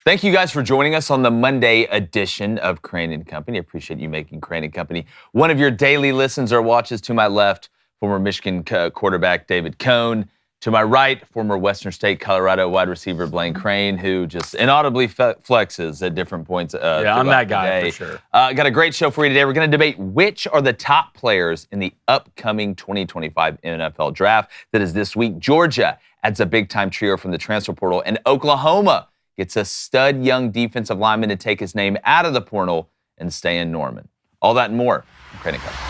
Thank you guys for joining us on the Monday edition of Crain and Company. I appreciate you making Crain and Company one of your daily listens or watches. To my left, former Michigan quarterback David Cone. To my right, former Western State Colorado wide receiver Blaine Crain, who just inaudibly flexes at different points. I'm that guy for sure. Got a great show for you today. We're going to debate which are the top players in the upcoming 2025 NFL Draft. That is this week. Georgia adds a big-time trio from the transfer portal, and Oklahoma gets a stud young defensive lineman to take his name out of the portal and stay in Norman. All that and more. Crain and Company.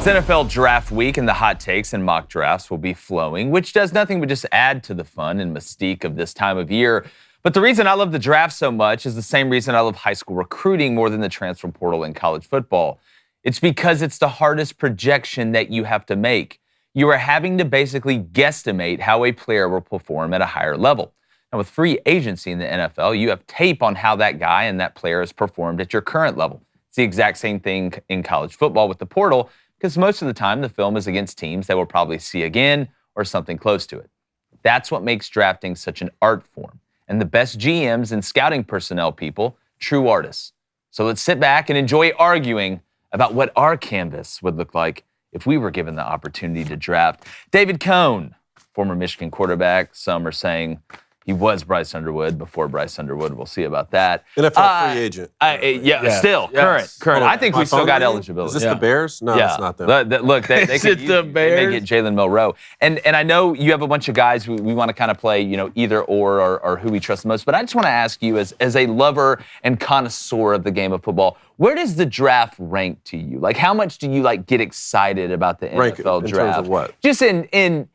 It's NFL Draft Week, and the hot takes and mock drafts will be flowing, which does nothing but just add to the fun and mystique of this time of year. But the reason I love the draft so much is the same reason I love high school recruiting more than the transfer portal in college football. It's because it's the hardest projection that you have to make. You are having to basically guesstimate how a player will perform at a higher level. Now, with free agency in the NFL, you have tape on how that guy and that player has performed at your current level. It's the exact same thing in college football with the portal, because most of the time the film is against teams that we'll probably see again or something close to it. That's what makes drafting such an art form. And the best GMs and scouting personnel people, true artists. So let's sit back and enjoy arguing about what our canvas would look like if we were given the opportunity to draft. David Cone, former Michigan quarterback. Some are saying he was Bryce Underwood before Bryce Underwood. We'll see about that. NFL free agent. Current. I think we still got eligibility. Is this the Bears? No, it's not them. Look, they Is it the Bears? They may get Jalen Milroe. And I know you have a bunch of guys we want to kind of play, either or who we trust the most. But I just want to ask you, as a lover and connoisseur of the game of football, where does the draft rank to you? Like, how much do you get excited about the NFL draft? In terms of what? Just in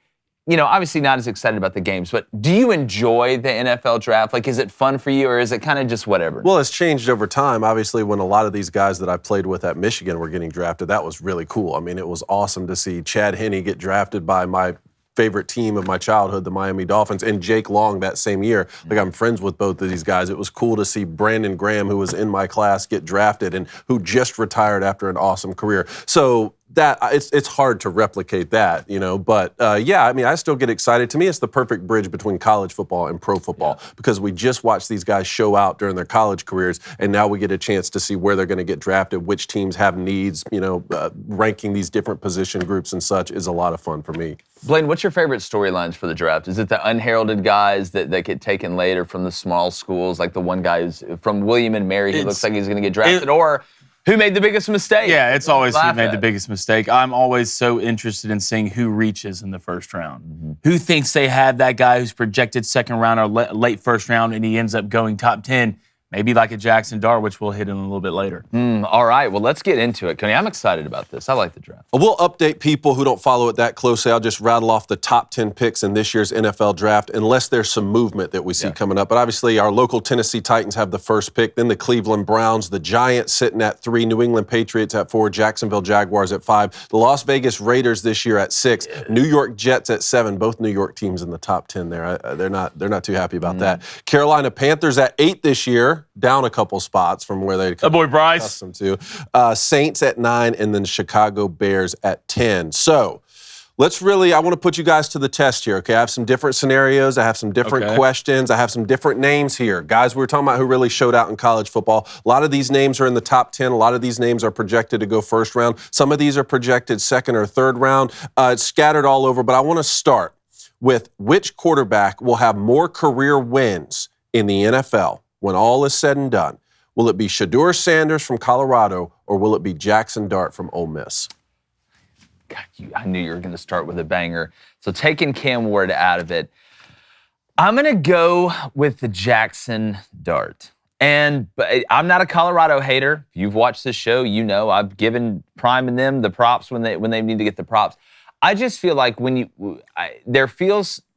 obviously not as excited about the games, but do you enjoy the NFL draft? Like, is it fun for you, or is it kind of just whatever? Well, it's changed over time. Obviously, when a lot of these guys that I played with at Michigan were getting drafted, that was really cool. I mean, it was awesome to see Chad Henne get drafted by my favorite team of my childhood, the Miami Dolphins, and Jake Long that same year. Like, I'm friends with both of these guys. It was cool to see Brandon Graham, who was in my class, get drafted and who just retired after an awesome career. So that it's hard to replicate that, But I still get excited. To me, it's the perfect bridge between college football and pro football because we just watched these guys show out during their college careers, and now we get a chance to see where they're going to get drafted, which teams have needs. Ranking these different position groups and such is a lot of fun for me. Blaine, what's your favorite storylines for the draft? Is it the unheralded guys that get taken later from the small schools, like the one guy who's from William and Mary who looks like he's going to get drafted, or who made the biggest mistake? Yeah, it's always who made the biggest mistake. I'm always so interested in seeing who reaches in the first round. Mm-hmm. Who thinks they have that guy who's projected second round or late first round and he ends up going top 10? Maybe like a Jackson Dart, which we'll hit in a little bit later. All right, well, let's get into it. Coney, I'm excited about this. I like the draft. We'll update people who don't follow it that closely. I'll just rattle off the top 10 picks in this year's NFL draft, unless there's some movement that we see coming up. But obviously, our local Tennessee Titans have the first pick, then the Cleveland Browns, the Giants sitting at 3, New England Patriots at 4, Jacksonville Jaguars at 5, the Las Vegas Raiders this year at 6, New York Jets at 7, both New York teams in the top 10 there. They're not too happy about that. Carolina Panthers at 8 this year, down a couple spots from where they'd come accustomed to. Saints at 9, and then Chicago Bears at 10. So I want to put you guys to the test here, okay? I have some different scenarios. I have some different questions. I have some different names here. Guys, we were talking about who really showed out in college football. A lot of these names are in the top 10. A lot of these names are projected to go first round. Some of these are projected second or third round. It's scattered all over, but I want to start with which quarterback will have more career wins in the NFL when all is said and done. Will it be Shedeur Sanders from Colorado, or will it be Jackson Dart from Ole Miss? God, I knew you were going to start with a banger. So taking Cam Ward out of it, I'm going to go with the Jackson Dart. But I'm not a Colorado hater. If you've watched this show, I've given Prime and them the props when they need to get the props. I just feel like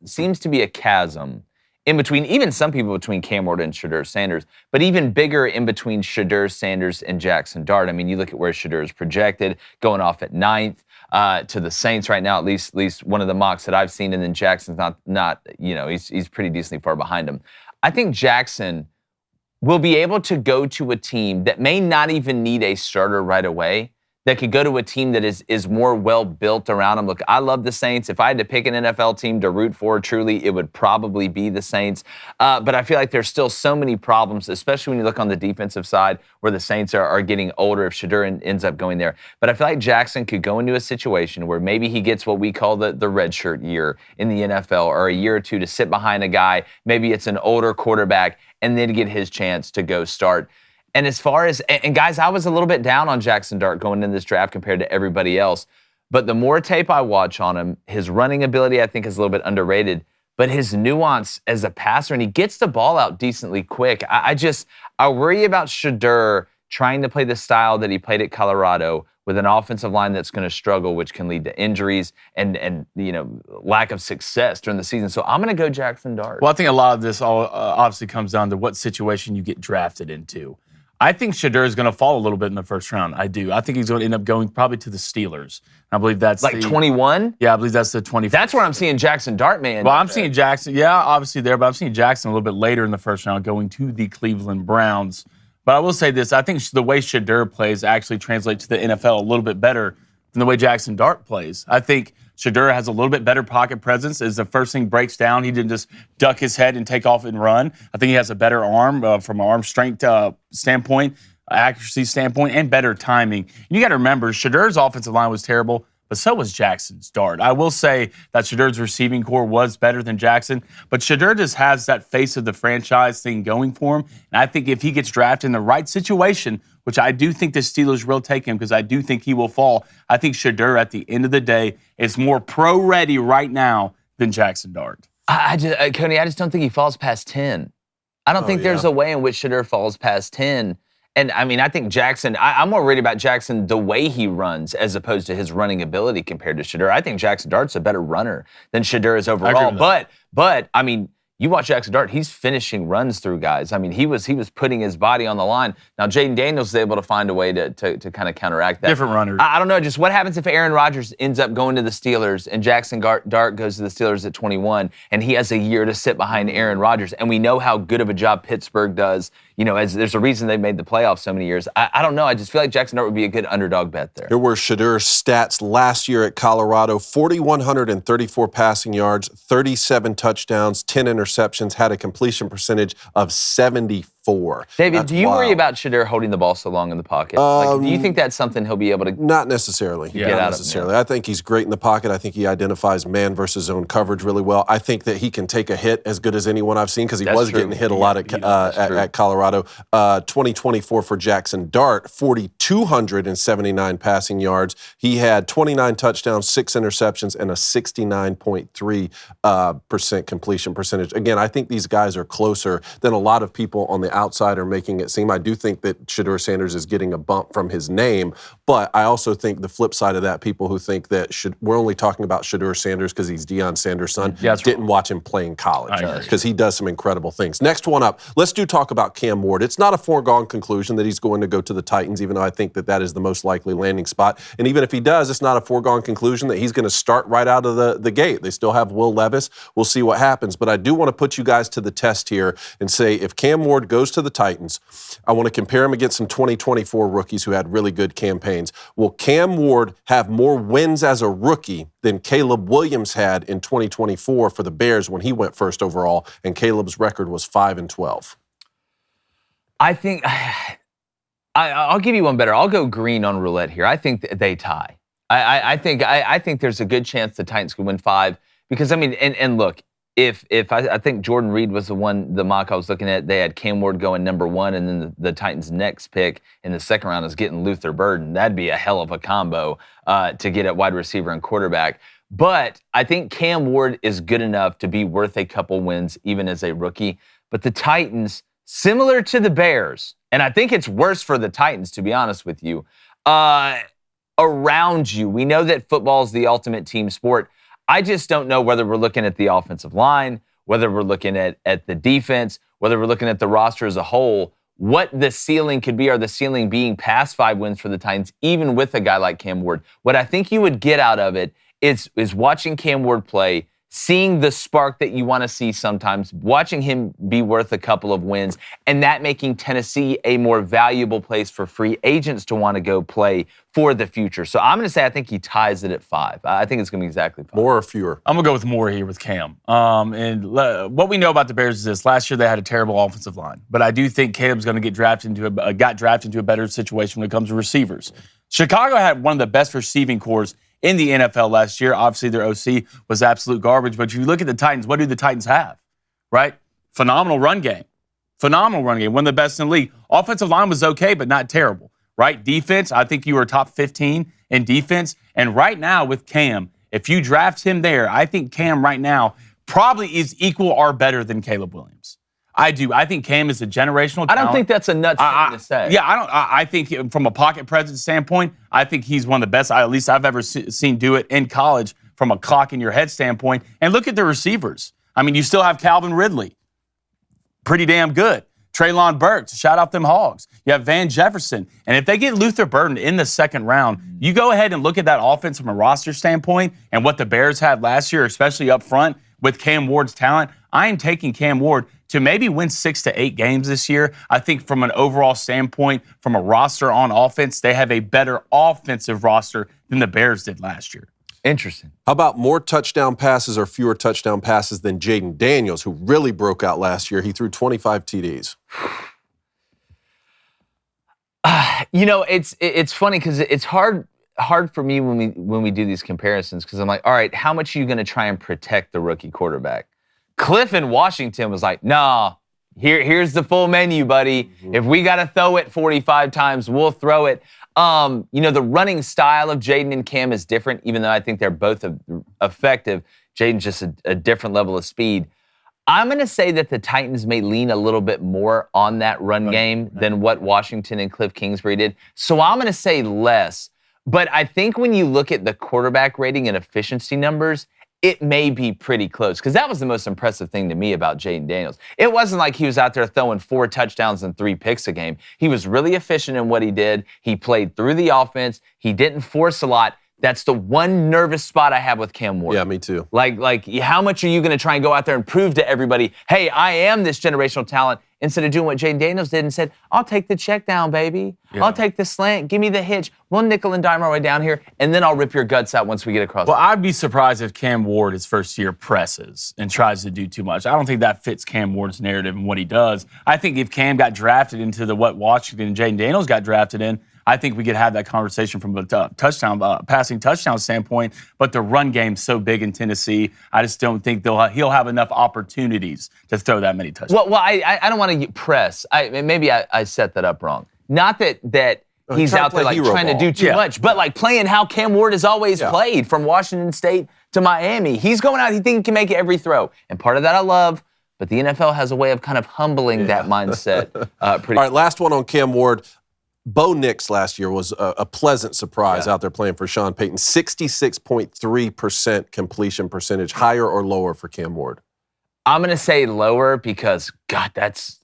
seems to be a chasm in between, even some people between Cam Ward and Shedeur Sanders, but even bigger in between Shedeur Sanders and Jackson Dart. I mean, you look at where Shedeur is projected, going off at 9th. to the Saints right now, at least one of the mocks that I've seen, and then Jackson's not he's pretty decently far behind him. I think Jackson will be able to go to a team that may not even need a starter right away, that could go to a team that is more well-built around him. Look, I love the Saints. If I had to pick an NFL team to root for, truly, it would probably be the Saints. But I feel like there's still so many problems, especially when you look on the defensive side where the Saints are getting older if Shedeur ends up going there. But I feel like Jackson could go into a situation where maybe he gets what we call the red shirt year in the NFL, or a year or two to sit behind a guy. Maybe it's an older quarterback, and then get his chance to go start. And as far as, and guys, I was a little bit down on Jackson Dart going in this draft compared to everybody else. But the more tape I watch on him, his running ability, I think, is a little bit underrated. But his nuance as a passer, and he gets the ball out decently quick. I worry about Shedeur trying to play the style that he played at Colorado with an offensive line that's going to struggle, which can lead to injuries and lack of success during the season. So I'm going to go Jackson Dart. Well, I think a lot of this obviously comes down to what situation you get drafted into. I think Shedeur is going to fall a little bit in the first round. I do. I think he's going to end up going probably to the Steelers. I believe that's like 21? Yeah, I believe that's the 20. That's where I'm seeing Jackson Dart, man. Well, I'm seeing Jackson, obviously there, but I'm seeing Jackson a little bit later in the first round going to the Cleveland Browns. But I will say this, I think the way Shedeur plays actually translates to the NFL a little bit better than the way Jackson Dart plays. I think Shedeur has a little bit better pocket presence. As the first thing breaks down, he didn't just duck his head and take off and run. I think he has a better arm from an arm strength standpoint, accuracy standpoint, and better timing. And you got to remember, Shedeur's offensive line was terrible, but so was Jackson's Dart. I will say that Shedeur's receiving core was better than Jackson, but Shedeur just has that face of the franchise thing going for him. And I think if he gets drafted in the right situation, which I do think the Steelers will take him because I do think he will fall, I think Shedeur at the end of the day is more pro-ready right now than Jackson Dart. Coney, I just don't think he falls past 10. I don't think there's a way in which Shedeur falls past 10. And, I mean, I think Jackson, I'm more worried about Jackson the way he runs as opposed to his running ability compared to Shedeur. I think Jackson Dart's a better runner than Shedeur is overall. But I mean, you watch Jackson Dart, he's finishing runs through guys. I mean, he was putting his body on the line. Now, Jaden Daniels is able to find a way to kind of counteract that. Different runners. I don't know, just what happens if Aaron Rodgers ends up going to the Steelers and Jackson Dart goes to the Steelers at 21 and he has a year to sit behind Aaron Rodgers, and we know how good of a job Pittsburgh does. As there's a reason they've made the playoffs so many years. I don't know. I just feel like Jackson Dart would be a good underdog bet there. Here were Shedeur's stats last year at Colorado: 4,134 passing yards, 37 touchdowns, 10 interceptions, had a completion percentage of 74. David, That's do you wild. worry about Shedeur holding the ball so long in the pocket? Do you think that's something he'll be able to Not necessarily. get out Not of? necessarily. I think he's great in the pocket. I think he identifies man versus zone coverage really well. I think that he can take a hit as good as anyone I've seen because he was getting hit a lot at Colorado. 2024 for Jackson Dart, 4,279 passing yards. He had 29 touchdowns, 6 interceptions, and a 69.3% completion percentage. Again, I think these guys are closer than a lot of people on the outside are making it seem. I do think that Shedeur Sanders is getting a bump from his name, but I also think the flip side of that, people who think that we're only talking about Shedeur Sanders because he's Deion Sanders' son, didn't watch him play in college because he does some incredible things. Next one up, let's talk about Cam Ward. It's not a foregone conclusion that he's going to go to the Titans, even though I think that is the most likely landing spot. And even if he does, it's not a foregone conclusion that he's going to start right out of the gate. They still have Will Levis. We'll see what happens. But I do want to put you guys to the test here and say, if Cam Ward goes to the Titans, I want to compare him against some 2024 rookies who had really good campaigns. Will Cam Ward have more wins as a rookie than Caleb Williams had in 2024 for the Bears when he went first overall, and Caleb's record was 5-12? I think I'll give you one better. I'll go green on roulette here. I think they tie. I think there's a good chance the Titans could win 5 because, I mean, and look, if I think Jordan Reed was the mock I was looking at, they had Cam Ward going number 1, and then the Titans' next pick in the second round is getting Luther Burden. That'd be a hell of a combo to get at wide receiver and quarterback. But I think Cam Ward is good enough to be worth a couple wins even as a rookie. But the Titans, similar to the Bears, and I think it's worse for the Titans, to be honest with you, around you. We know that football is the ultimate team sport. I just don't know whether we're looking at the offensive line, whether we're looking at the defense, whether we're looking at the roster as a whole. what the ceiling could be, or the ceiling being past 5 wins for the Titans, even with a guy like Cam Ward. What I think you would get out of it is watching Cam Ward play, seeing the spark that you want to see sometimes, watching him be worth a couple of wins, and that making Tennessee a more valuable place for free agents to want to go play for the future. So I'm going to say I think he ties it at 5. I think it's going to be exactly 5. More or fewer? I'm going to go with more here with Cam. What we know about the Bears is this. Last year they had a terrible offensive line, but I do think Cam's going to got drafted into a better situation when it comes to receivers. Chicago had one of the best receiving corps in the NFL last year. Obviously, their OC was absolute garbage. But if you look at the Titans, what do the Titans have? Right? Phenomenal run game. One of the best in the league. Offensive line was okay, but not terrible. Right? Defense, I think you were top 15 in defense. And right now with Cam, if you draft him there, I think Cam right now probably is equal or better than Caleb Williams. I do. I think Cam is a generational talent. I don't think that's a nuts thing to say. Yeah, I think from a pocket presence standpoint, I think he's one of the best, at least I've ever seen do it in college from a clock in your head standpoint. And look at the receivers. I mean, you still have Calvin Ridley. Pretty damn good. Treylon Burks, shout out them Hogs. You have Van Jefferson. And if they get Luther Burden in the second round, you go ahead and look at that offense from a roster standpoint and what the Bears had last year, especially up front with Cam Ward's talent. I am taking Cam Ward to maybe win 6 to 8 games this year. I think from an overall standpoint, from a roster on offense, they have a better offensive roster than the Bears did last year. Interesting. How about more touchdown passes or fewer touchdown passes than Jaden Daniels, who really broke out last year? He threw 25 TDs. It's funny because it's hard for me when we do these comparisons, because I'm like, all right, how much are you going to try and protect the rookie quarterback? Cliff in Washington was like, nah, here's the full menu, buddy. Mm-hmm. If we got to throw it 45 times, we'll throw it. The running style of Jaden and Cam is different, even though I think they're both effective. Jaden's just a different level of speed. I'm going to say that the Titans may lean a little bit more on that run game than what Washington and Cliff Kingsbury did. So I'm going to say less. But I think when you look at the quarterback rating and efficiency numbers, it may be pretty close, because that was the most impressive thing to me about Jaden Daniels. It wasn't like he was out there throwing 4 touchdowns and 3 picks a game. He was really efficient in what he did. He played through the offense. He didn't force a lot. That's the one nervous spot I have with Cam Ward. Yeah, me too. Like how much are you going to try and go out there and prove to everybody, hey, I am this generational talent, instead of doing what Jaden Daniels did and said, I'll take the check down, baby. Yeah. I'll take the slant. Give me the hitch. We'll nickel and dime our way down here, and then I'll rip your guts out once we get across. Well, I'd be surprised if Cam Ward, his first year, presses and tries to do too much. I don't think that fits Cam Ward's narrative and what he does. I think if Cam got drafted into what Washington and Jaden Daniels got drafted in, I think we could have that conversation from a passing touchdown standpoint. But the run game's so big in Tennessee, I just don't think he'll have enough opportunities to throw that many touchdowns. Well, I don't want to press. Maybe I set that up wrong. Not that he's out there like trying to do too much, but like playing how Cam Ward has always played from Washington State to Miami. He's going out, he thinks he can make every throw. And part of that I love, but the NFL has a way of kind of humbling that mindset. All right, last one on Cam Ward. Bo Nix last year was a pleasant surprise out there playing for Sean Payton. 66.3% completion percentage, higher or lower for Cam Ward? I'm going to say lower because, God, that's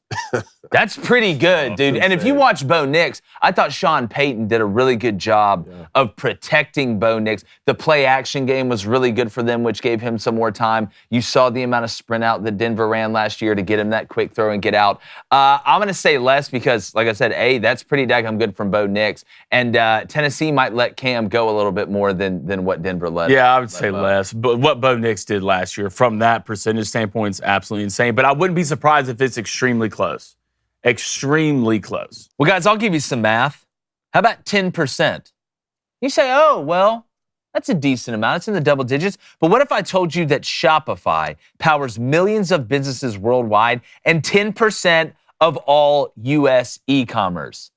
pretty good, dude. And if you watch Bo Nix, I thought Sean Payton did a really good job of protecting Bo Nix. The play-action game was really good for them, which gave him some more time. You saw the amount of sprint out that Denver ran last year to get him that quick throw and get out. I'm going to say less because, like I said, that's pretty daggone good from Bo Nix. And Tennessee might let Cam go a little bit more than what Denver let. Yeah, I would say less. But what Bo Nix did last year, from that percentage standpoint, is absolutely insane. But I wouldn't be surprised if it's extremely close. Extremely close. Well, guys, I'll give you some math. How about 10%? You say, oh, well, that's a decent amount. It's in the double digits. But what if I told you that Shopify powers millions of businesses worldwide and 10% of all U.S. e-commerce?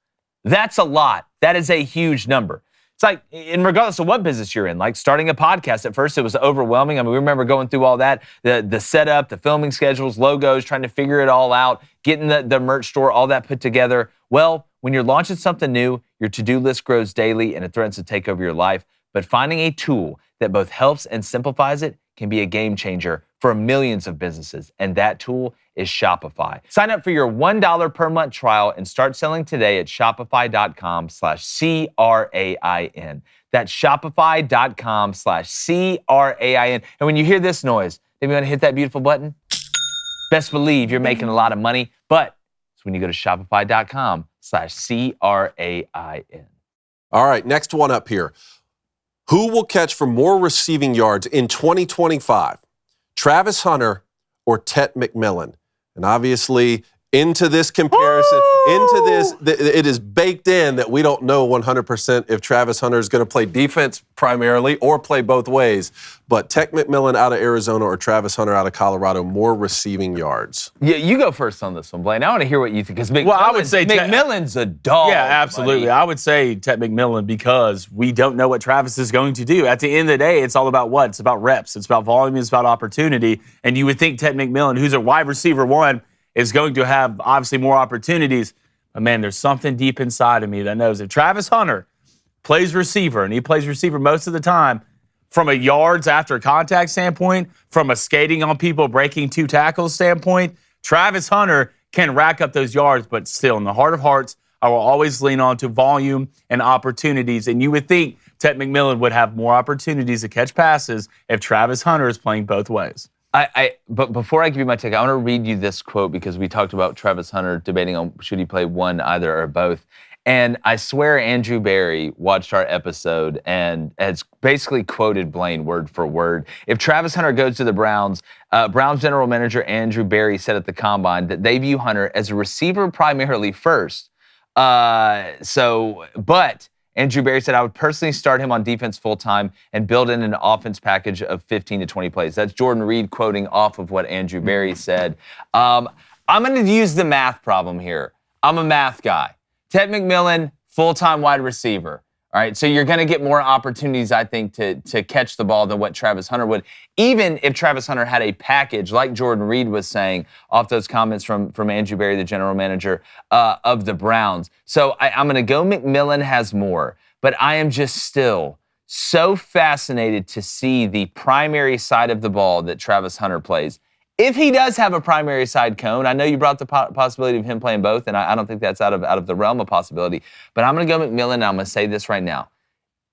That's a lot. That is a huge number. It's like, and regardless of what business you're in, like starting a podcast, at first it was overwhelming. I mean, we remember going through all that, the setup, the filming schedules, logos, trying to figure it all out, getting the merch store, all that put together. Well, when you're launching something new, your to-do list grows daily and it threatens to take over your life. but finding a tool that both helps and simplifies it can be a game changer for millions of businesses, and that tool is Shopify. Sign up for your $1 per month trial and start selling today at shopify.com/CRAIN. That's shopify.com/CRAIN. And when you hear this noise, then you want to hit that beautiful button. Best believe you're making a lot of money, but it's when you go to shopify.com/CRAIN. All right, next one up here. Who will catch for more receiving yards in 2025? Travis Hunter or Tet McMillan? And obviously, into this comparison, it is baked in that we don't know 100% if Travis Hunter is going to play defense primarily or play both ways. But Tet McMillan out of Arizona or Travis Hunter out of Colorado, more receiving yards. Yeah, you go first on this one, Blaine. I want to hear what you think, because I would say McMillan's a dog. Yeah, absolutely. Buddy. I would say Tet McMillan because we don't know what Travis is going to do. At the end of the day, it's all about what? It's about reps. It's about volume. It's about opportunity. And you would think Tet McMillan, who's a wide receiver one, is going to have obviously more opportunities. But man, there's something deep inside of me that knows if Travis Hunter plays receiver, and he plays receiver most of the time, from a yards after contact standpoint, from a skating on people, breaking 2 tackles standpoint, Travis Hunter can rack up those yards, but still, in the heart of hearts, I will always lean on to volume and opportunities. And you would think Tet McMillan would have more opportunities to catch passes if Travis Hunter is playing both ways. But before I give you my take, I want to read you this quote, because we talked about Travis Hunter debating on should he play one, either, or both. And I swear Andrew Berry watched our episode and has basically quoted Blaine word for word. If Travis Hunter goes to the Browns, Browns general manager Andrew Berry said at the Combine that they view Hunter as a receiver primarily first. But Andrew Berry said, I would personally start him on defense full-time and build in an offense package of 15 to 20 plays. That's Jordan Reed quoting off of what Andrew Berry said. I'm going to use the math problem here. I'm a math guy. Tet McMillan, full-time wide receiver. All right, so you're going to get more opportunities, I think, to catch the ball than what Travis Hunter would. Even if Travis Hunter had a package, like Jordan Reed was saying, off those comments from Andrew Berry, the general manager of the Browns. So I'm going to go McMillan has more, but I am just still so fascinated to see the primary side of the ball that Travis Hunter plays. If he does have a primary side cone, I know you brought the possibility of him playing both, and I don't think that's out of the realm of possibility, but I'm going to go McMillan, and I'm going to say this right now.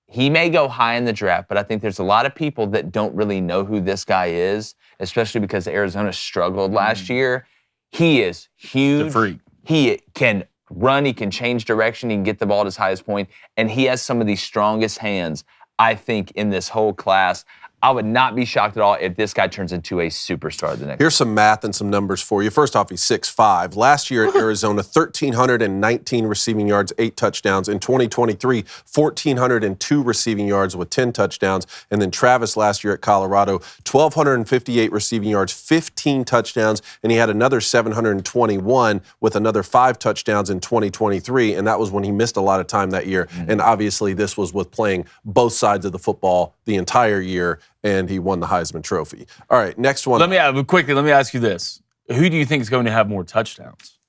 He may go high in the draft, but I think there's a lot of people that don't really know who this guy is, especially because Arizona struggled last year. He is huge. The freak. He can run, he can change direction, he can get the ball at his highest point, and he has some of the strongest hands, I think, in this whole class. I would not be shocked at all if this guy turns into a superstar the next year. Here's some math and some numbers for you. First off, he's 6'5". Last year at Arizona, 1,319 receiving yards, 8 touchdowns. In 2023, 1,402 receiving yards with 10 touchdowns. And then Travis last year at Colorado, 1,258 receiving yards, 15 touchdowns. And he had another 721 with another 5 touchdowns in 2023. And that was when he missed a lot of time that year. And obviously this was with playing both sides of the football the entire year. And he won the Heisman Trophy. All right, next one. Let me ask you this. Who do you think is going to have more touchdowns?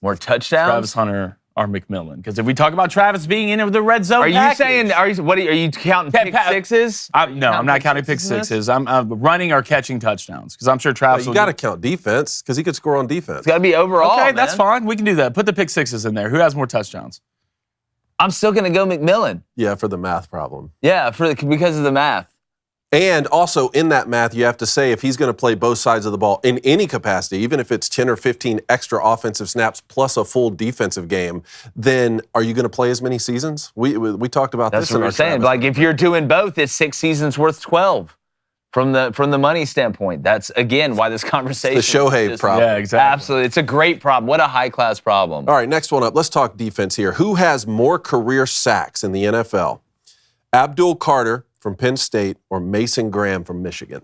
More touchdowns? Travis Hunter or McMillan? Because if we talk about Travis being in the red zone, are you counting pick sixes? No, I'm not counting pick sixes. I'm running or catching touchdowns, because I'm sure Travis. You got to count defense, because he could score on defense. It's got to be overall. Okay, that's fine. We can do that. Put the pick sixes in there. Who has more touchdowns? I'm still going to go McMillan. Yeah, for the math problem. Yeah, because of the math. And also in that math, you have to say if he's going to play both sides of the ball in any capacity, even if it's 10 or 15 extra offensive snaps plus a full defensive game, then are you going to play as many seasons? We talked about That's this. What we're saying. Like if you're doing both, it's 6 seasons worth 12 from the money standpoint. That's again why this conversation. It's the Shohei problem. Yeah, exactly. Absolutely, it's a great problem. What a high class problem. All right, next one up. Let's talk defense here. Who has more career sacks in the NFL? Abdul Carter from Penn State or Mason Graham from Michigan?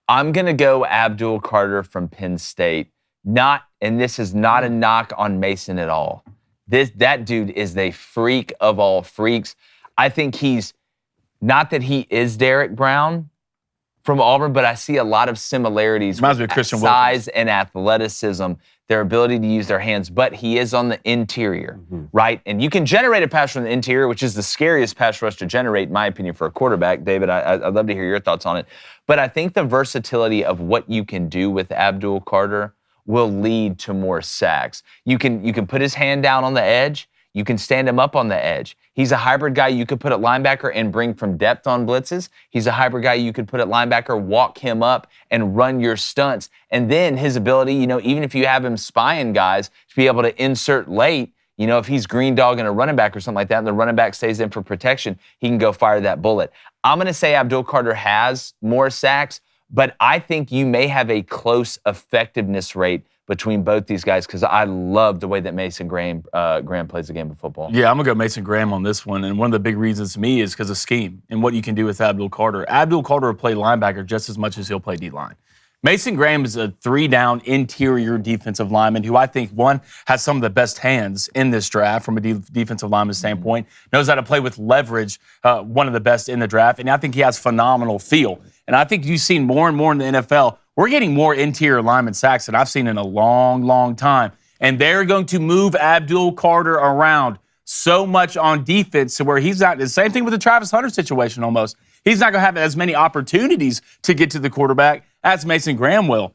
I'm going to go Abdul Carter from Penn State. And this is not a knock on Mason at all. That dude is the freak of all freaks. I think he's, not that he is Derek Brown, from Auburn, but I see a lot of similarities Reminds me with of Christian size and athleticism, their ability to use their hands, but he is on the interior, right? And you can generate a pass from the interior, which is the scariest pass rush to generate, in my opinion, for a quarterback. David, I'd love to hear your thoughts on it. But I think the versatility of what you can do with Abdul Carter will lead to more sacks. You can put his hand down on the edge. You can stand him up on the edge. He's a hybrid guy you could put at linebacker and bring from depth on blitzes. He's a hybrid guy you could put at linebacker, walk him up, and run your stunts. And then his ability, even if you have him spying guys, to be able to insert late, if he's green dogging a running back or something like that, and the running back stays in for protection, he can go fire that bullet. I'm going to say Abdul Carter has more sacks, but I think you may have a close effectiveness rate between both these guys because I love the way that Mason Graham plays the game of football. Yeah, I'm going to go Mason Graham on this one. And one of the big reasons to me is because of scheme and what you can do with Abdul Carter. Abdul Carter will play linebacker just as much as he'll play D-line. Mason Graham is a 3-down interior defensive lineman who I think, one, has some of the best hands in this draft from a defensive lineman standpoint, knows how to play with leverage, one of the best in the draft, and I think he has phenomenal feel. And I think you've seen more and more in the NFL, we're getting more interior lineman sacks than I've seen in a long, long time. And they're going to move Abdul Carter around so much on defense to where he's not, the same thing with the Travis Hunter situation almost. He's not going to have as many opportunities to get to the quarterback as Mason Graham will.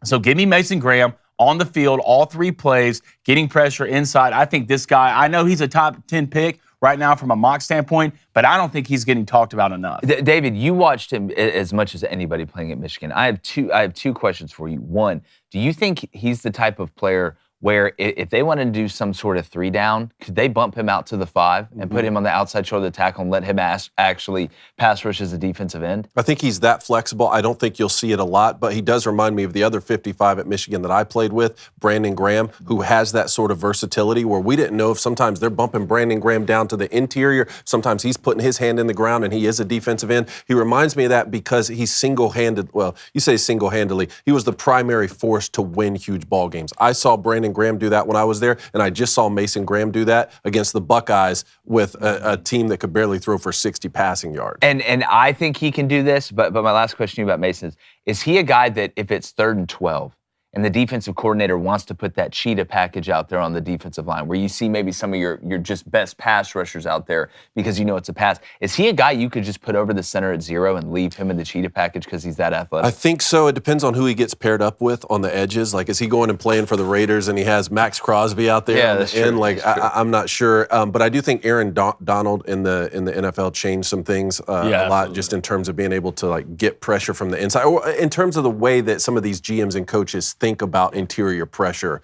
So give me Mason Graham on the field, all 3 plays, getting pressure inside. I think this guy, I know he's a top 10 pick right now from a mock standpoint, but I don't think he's getting talked about enough. David, you watched him as much as anybody playing at Michigan. I have two questions for you. One, do you think he's the type of player where if they wanted to do some sort of 3-down, could they bump him out to the 5 and put him on the outside shoulder of the tackle and let him actually pass rush as a defensive end? I think he's that flexible. I don't think you'll see it a lot, but he does remind me of the other 55 at Michigan that I played with, Brandon Graham, who has that sort of versatility where we didn't know if sometimes they're bumping Brandon Graham down to the interior. Sometimes he's putting his hand in the ground and he is a defensive end. He reminds me of that because he's single-handed. Well, you say single-handedly. He was the primary force to win huge ball games. I saw Brandon Graham do that when I was there, and I just saw Mason Graham do that against the Buckeyes with a team that could barely throw for 60 passing yards. And I think he can do this, but my last question to you about Mason is he a guy that if it's 3rd and 12 and the defensive coordinator wants to put that cheetah package out there on the defensive line where you see maybe some of your just best pass rushers out there because it's a pass, is he a guy you could just put over the center at 0 and leave him in the cheetah package because he's that athletic? I think so. It depends on who he gets paired up with on the edges. Like, is he going and playing for the Raiders and he has Max Crosby out there on the end? Like, I'm not sure. But I do think Aaron Donald in the NFL changed some things a lot absolutely. just in terms of being able to get pressure from the inside, or in terms of the way that some of these GMs and coaches think about interior pressure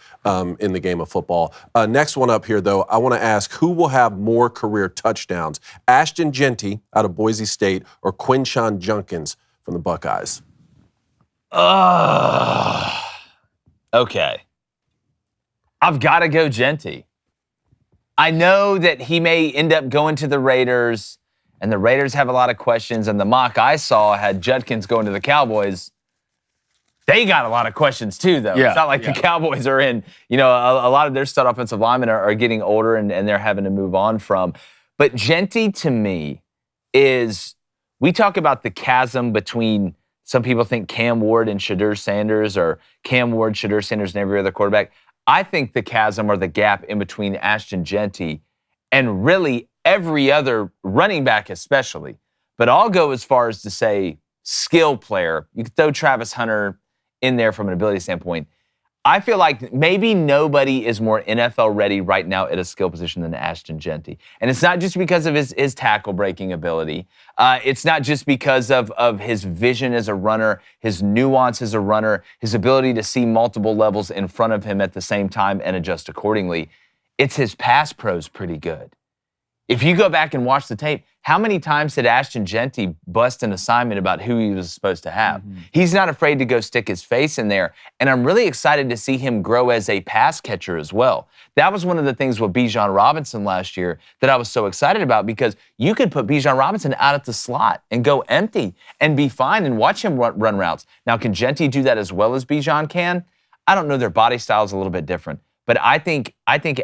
in the game of football. Next one up here, though, I want to ask who will have more career touchdowns, Ashton Jeanty out of Boise State or Quinshon Judkins from the Buckeyes? Okay. I've got to go Jeanty. I know that he may end up going to the Raiders, and the Raiders have a lot of questions, and the mock I saw had Judkins going to the Cowboys. They got a lot of questions too, though. Yeah, it's not like the Cowboys are in, a lot of their stud offensive linemen are getting older and they're having to move on from. But Jeanty, to me, is, we talk about the chasm between, some people think Cam Ward and Shadur Sanders, or Cam Ward, Shadur Sanders, and every other quarterback. I think the chasm or the gap in between Ashton Jeanty and really every other running back especially. But I'll go as far as to say skill player. You could throw Travis Hunter in there from an ability standpoint. I feel like maybe nobody is more NFL ready right now at a skill position than Ashton Jeanty. And it's not just because of his tackle breaking ability. It's not just because of his vision as a runner, his nuance as a runner, his ability to see multiple levels in front of him at the same time and adjust accordingly. It's his pass pros pretty good. If you go back and watch the tape, how many times did Ashton Jeanty bust an assignment about who he was supposed to have? He's not afraid to go stick his face in there, and I'm really excited to see him grow as a pass catcher as well. That was one of the things with Bijan Robinson last year that I was so excited about, because you could put Bijan Robinson out at the slot and go empty and be fine and watch him run routes. Now, can Jeanty do that as well as Bijan can? I don't know. Their body style is a little bit different. But I think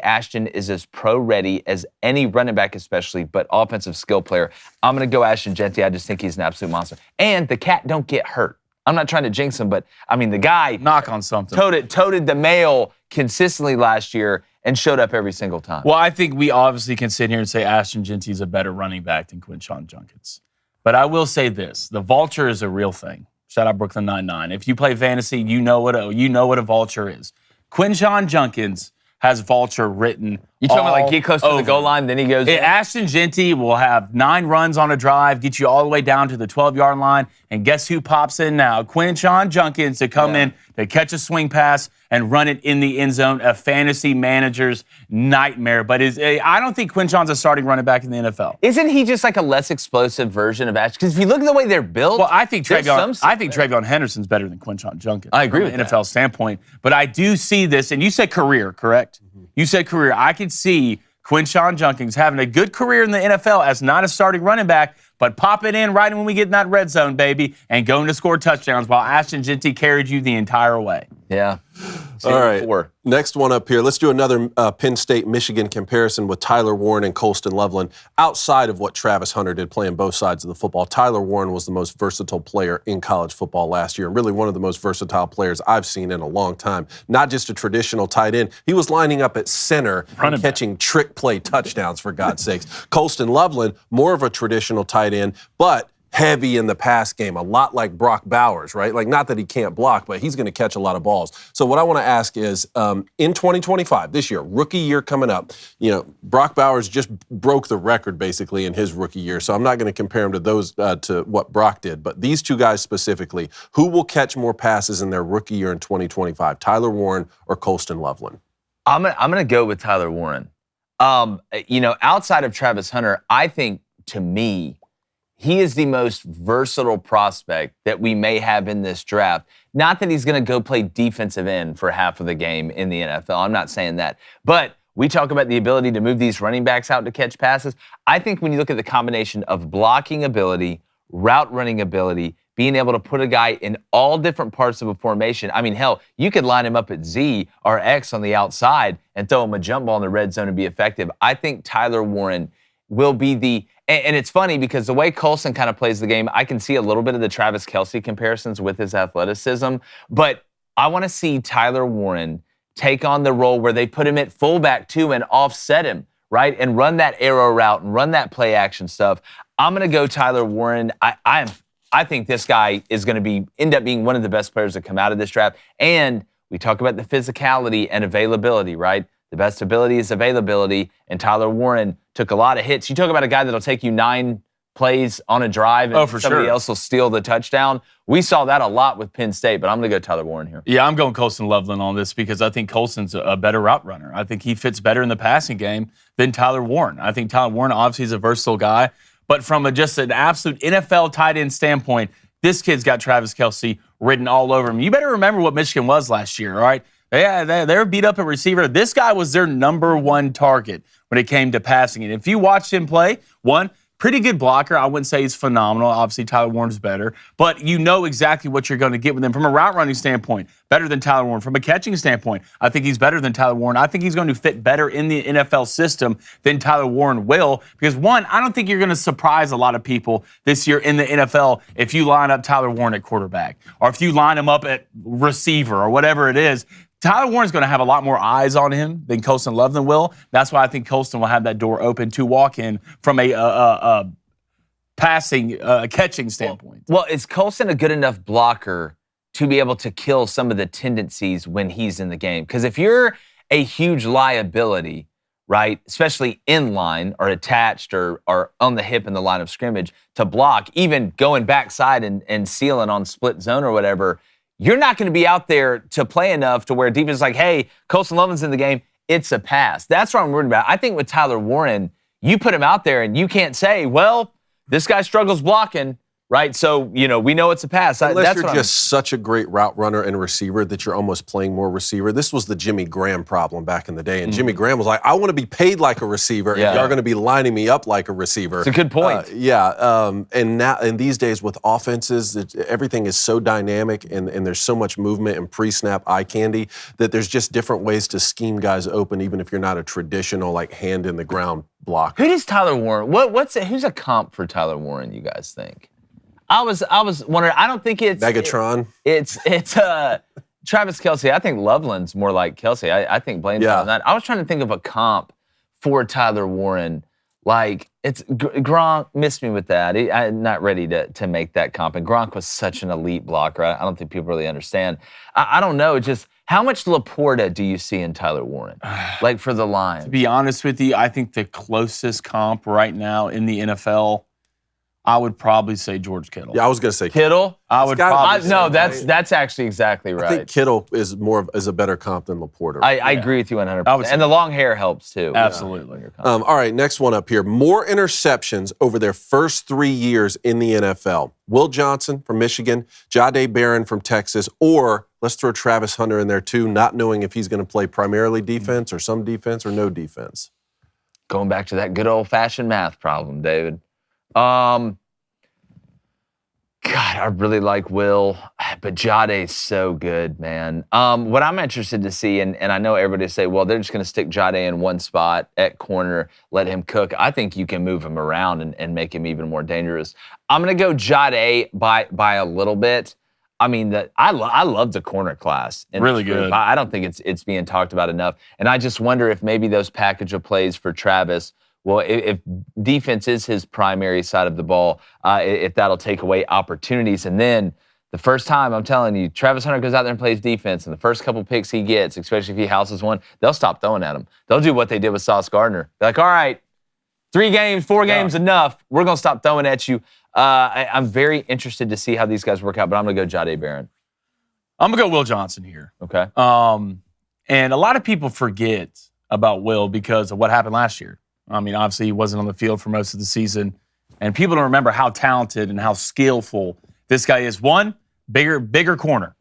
Ashton is as pro-ready as any running back, especially, but offensive skill player. I'm going to go Ashton Genty. I just think he's an absolute monster. And the cat don't get hurt. I'm not trying to jinx him, but, I mean, the guy knock on something. Toted the mail consistently last year and showed up every single time. Well, I think we obviously can sit here and say Ashton Genty is a better running back than Quinshon Judkins. But I will say this. The vulture is a real thing. Shout out Brooklyn 99. If you play fantasy, you know what a vulture is. Quinshon Judkins has vulture written. You talking about like get close to the goal line, then he goes in? Ashton Genty will have 9 runs on a drive, get you all the way down to the 12-yard line, and guess who pops in now? Quinshon Judkins to come in to catch a swing pass and run it in the end zone, a fantasy manager's nightmare. But I don't think Quinshon's a starting running back in the NFL. Isn't he just like a less explosive version of Ashton? Because if you look at the way they're built, well, I think Travion Henderson's better than Quinshon Judkins. I agree with from an NFL standpoint. But I do see this, and you said career, correct? Mm-hmm. You said career. I could see Quinshon Judkins having a good career in the NFL as not a starting running back, but popping in right when we get in that red zone, baby, and going to score touchdowns while Ashton Genty carried you the entire way. Yeah. All right. Next one up here. Let's do another Penn State-Michigan comparison with Tyler Warren and Colston Loveland. Outside of what Travis Hunter did playing both sides of the football, Tyler Warren was the most versatile player in college football last year, and really one of the most versatile players I've seen in a long time. Not just a traditional tight end. He was lining up at center and catching trick play touchdowns, for God's sakes. Colston Loveland, more of a traditional tight end, but heavy in the pass game, a lot like Brock Bowers, right? Like, not that he can't block, but he's going to catch a lot of balls. So what I want to ask is, in 2025, this year, rookie year coming up, Brock Bowers just broke the record basically in his rookie year. So I'm not going to compare him to those to what Brock did, but these two guys specifically, who will catch more passes in their rookie year in 2025, Tyler Warren or Colston Loveland? I'm going to go with Tyler Warren. Outside of Travis Hunter, I think, to me, he is the most versatile prospect that we may have in this draft. Not that he's going to go play defensive end for half of the game in the NFL. I'm not saying that. But we talk about the ability to move these running backs out to catch passes. I think when you look at the combination of blocking ability, route running ability, being able to put a guy in all different parts of a formation. I mean, hell, you could line him up at Z or X on the outside and throw him a jump ball in the red zone and be effective. I think Tyler Warren will be and it's funny because the way Colston kind of plays the game, I can see a little bit of the Travis Kelce comparisons with his athleticism, but I want to see Tyler Warren take on the role where they put him at fullback too and offset him, right? And run that arrow route and run that play action stuff. I'm going to go Tyler Warren. I think this guy is going to end up being one of the best players that come out of this draft. And we talk about the physicality and availability, right? The best ability is availability, and Tyler Warren took a lot of hits. You talk about a guy that'll take you 9 plays on a drive and somebody else will steal the touchdown. We saw that a lot with Penn State, but I'm going to go Tyler Warren here. Yeah, I'm going Colston Loveland on this because I think Colston's a better route runner. I think he fits better in the passing game than Tyler Warren. I think Tyler Warren obviously is a versatile guy, but from just an absolute NFL tight end standpoint, this kid's got Travis Kelce written all over him. You better remember what Michigan was last year, all right? They were beat up at receiver. This guy was their number 1 target when it came to passing. And if you watched him play, pretty good blocker. I wouldn't say he's phenomenal. Obviously, Tyler Warren's better. But you know exactly what you're going to get with him. From a route running standpoint, better than Tyler Warren. From a catching standpoint, I think he's better than Tyler Warren. I think he's going to fit better in the NFL system than Tyler Warren will. Because, I don't think you're going to surprise a lot of people this year in the NFL if you line up Tyler Warren at quarterback or if you line him up at receiver or whatever it is. Tyler Warren's going to have a lot more eyes on him than Colston Loveland will. That's why I think Colston will have that door open to walk in from a catching standpoint. Well, is Colston a good enough blocker to be able to kill some of the tendencies when he's in the game? Because if you're a huge liability, right, especially in line or attached or on the hip in the line of scrimmage to block, even going backside and sealing on split zone or whatever, you're not going to be out there to play enough to where defense is like, hey, Colston Loveland's in the game, it's a pass. That's what I'm worried about. I think with Tyler Warren, you put him out there and you can't say, well, this guy struggles blocking. right? So, we know it's a pass. Unless you're just such a great route runner and receiver that you're almost playing more receiver. This was the Jimmy Graham problem back in the day. And Jimmy Graham was like, I want to be paid like a receiver, and you're going to be lining me up like a receiver. It's a good point. And these days with offenses, everything is so dynamic and there's so much movement and pre-snap eye candy that there's just different ways to scheme guys open, even if you're not a traditional, like, hand in the ground blocker. Who does Tyler Warren, who's a comp for Tyler Warren, you guys think? I was wondering. I don't think it's Megatron. It's Travis Kelce. I think Loveland's more like Kelce. I think Blaine's more than that. I was trying to think of a comp for Tyler Warren. Like, it's Gronk missed me with that. I'm not ready to make that comp. And Gronk was such an elite blocker. I don't think people really understand. I don't know. Just how much Laporta do you see in Tyler Warren? Like, for the Lions? To be honest with you, I think the closest comp right now in the NFL, I would probably say George Kittle. Yeah, I was going to say Kittle. I would probably say no, that's actually exactly right. I think Kittle is a better comp than Laporta. I agree with you 100%. And the long hair helps too. Absolutely. All right, next one up here. More interceptions over their first 3 years in the NFL. Will Johnson from Michigan, Jahdae Barron from Texas, or let's throw Travis Hunter in there too, not knowing if he's going to play primarily defense or some defense or no defense. Going back to that good old-fashioned math problem, David. God, I really like Will, but Jade's so good, man. What I'm interested to see, and I know everybody say, well, they're just going to stick Jade in one spot at corner, let him cook. I think you can move him around and make him even more dangerous. I'm going to go Jade by a little bit. I mean, I love the corner class. Really good. I don't think it's being talked about enough. And I just wonder if maybe those package of plays for Travis, well, if defense is his primary side of the ball, if that'll take away opportunities. And then the first time, I'm telling you, Travis Hunter goes out there and plays defense, and the first couple picks he gets, especially if he houses one, they'll stop throwing at him. They'll do what they did with Sauce Gardner. They're like, all right, 3 games, 4 games, enough. We're going to stop throwing at you. I'm very interested to see how these guys work out, but I'm going to go Jahdae Barron. I'm going to go Will Johnson here. Okay. And a lot of people forget about Will because of what happened last year. I mean, obviously, he wasn't on the field for most of the season. And people don't remember how talented and how skillful this guy is. One, bigger corner.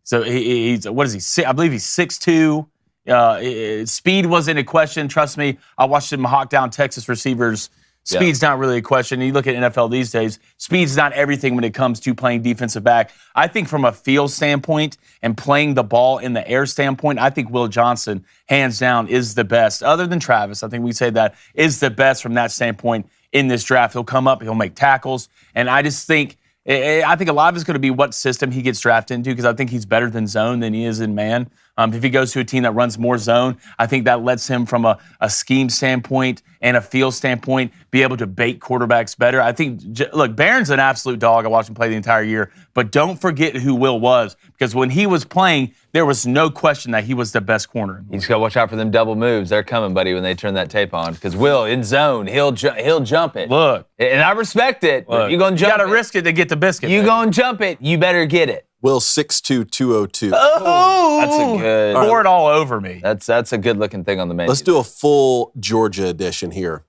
So he's, what is he? I believe he's 6'2". Speed wasn't a question. Trust me, I watched him hawk down Texas receivers. Speed's not really a question. You look at NFL these days, speed's not everything when it comes to playing defensive back. I think from a field standpoint and playing the ball in the air standpoint, I think Will Johnson, hands down, is the best. Other than Travis, I think we say that is the best from that standpoint in this draft. He'll come up, he'll make tackles, and I think a lot of it's going to be what system he gets drafted into, because I think he's better than zone than he is in man. If he goes to a team that runs more zone, I think that lets him from a scheme standpoint and a field standpoint be able to bait quarterbacks better. I think, look, Barron's an absolute dog. I watched him play the entire year. But don't forget who Will was, because when he was playing, there was no question that he was the best corner. You just got to watch out for them double moves. They're coming, buddy, when they turn that tape on. Because Will, in zone, he'll jump it. Look. And I respect it. Look, you're going to jump it. You got to risk it to get the biscuit. You going to jump it, you better get it. Will 6'2", 202. Oh, that's a good. Pour it all over me. That's a good looking thing on the menu. Let's do a full Georgia edition here.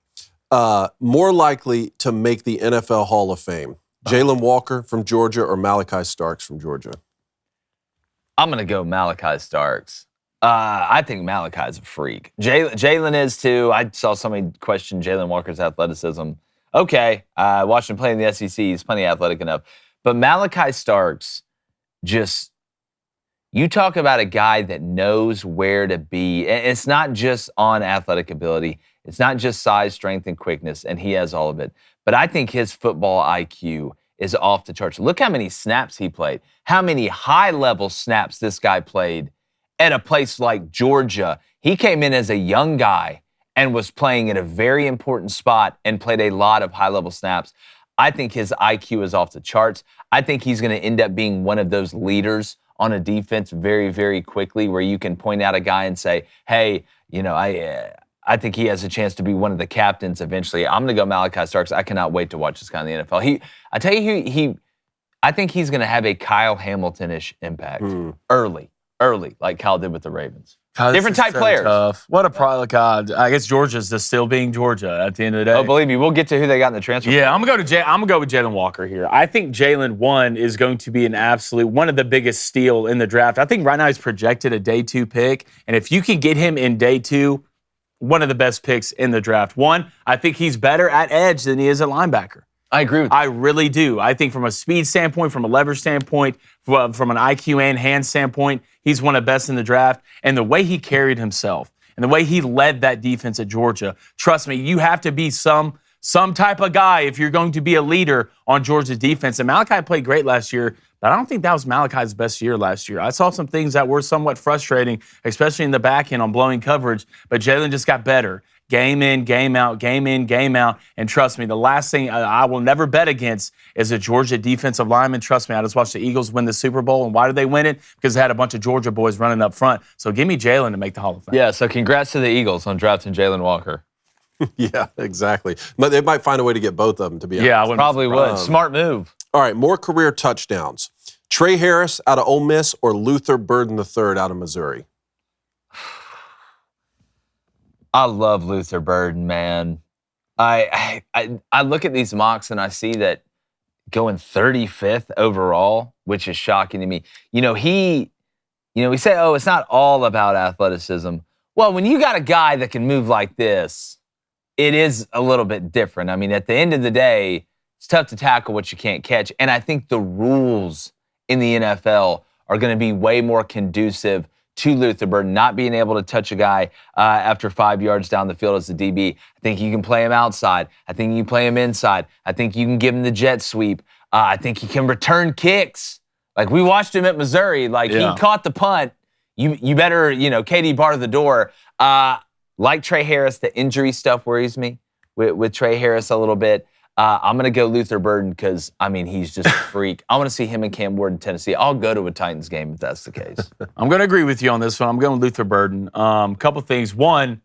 More likely to make the NFL Hall of Fame, Jalen Walker from Georgia or Malachi Starks from Georgia? I'm going to go Malachi Starks. I think Malachi's a freak. Jalen is too. I saw somebody question Jalen Walker's athleticism. Okay, I watched him play in the SEC. He's plenty athletic enough. But Malachi Starks, just, you talk about a guy that knows where to be. And it's not just on athletic ability. It's not just size, strength, and quickness, and he has all of it. But I think his football IQ is off the charts. Look how many snaps he played. How many high-level snaps this guy played at a place like Georgia. He came in as a young guy and was playing in a very important spot and played a lot of high-level snaps. I think his IQ is off the charts. I think he's going to end up being one of those leaders on a defense very, very quickly, where you can point out a guy and say, hey, I think he has a chance to be one of the captains eventually. I'm going to go Malachi Starks. I cannot wait to watch this guy in the NFL. I think he's going to have a Kyle Hamilton-ish impact early. early, like Cal did with the Ravens. God, Different this is type so players. Tough. What a product. God, I guess Georgia's just still being Georgia at the end of the day. Oh, believe me, we'll get to who they got in the transfer. Yeah, I'm gonna go with Jalen Walker here. I think Jalen, one, is going to be one of the biggest steal in the draft. I think right now he's projected a day 2 pick, and if you can get him in day 2, one of the best picks in the draft. One, I think he's better at edge than he is at linebacker. I agree with you. I really do. I think from a speed standpoint, from a leverage standpoint, from an IQ and hand standpoint, he's one of the best in the draft. And the way he carried himself and the way he led that defense at Georgia, trust me, you have to be some type of guy if you're going to be a leader on Georgia's defense. And Malachi played great last year, but I don't think that was Malachi's best year last year. I saw some things that were somewhat frustrating, especially in the back end on blowing coverage, but Jalen just got better. Game in, game out, game in, game out. And trust me, the last thing I will never bet against is a Georgia defensive lineman. Trust me, I just watched the Eagles win the Super Bowl. And why did they win it? Because they had a bunch of Georgia boys running up front. So give me Jalen to make the Hall of Fame. Yeah, so congrats to the Eagles on drafting Jalen Walker. Yeah, exactly. But they might find a way to get both of them, to be honest. Yeah, I wouldn't Probably would. Smart move. All right, more career touchdowns. Trey Harris out of Ole Miss or Luther Burden III out of Missouri? I love Luther Burden, man. I look at these mocks and I see that going 35th overall, which is shocking to me. We say, oh, it's not all about athleticism. Well, when you got a guy that can move like this, it is a little bit different. I mean, at the end of the day, it's tough to tackle what you can't catch. And I think the rules in the NFL are going to be way more conducive to Luther Burden not being able to touch a guy after 5 yards down the field as a DB. I think you can play him outside. I think you can play him inside. I think you can give him the jet sweep. I think he can return kicks. Like, we watched him at Missouri. Like, he caught the punt. You better, KD bar the door. Like Trey Harris, the injury stuff worries me with Trey Harris a little bit. I'm going to go Luther Burden because, he's just a freak. I want to see him and Cam Ward in Tennessee. I'll go to a Titans game if that's the case. I'm going to agree with you on this one. I'm going Luther Burden. Couple things. One,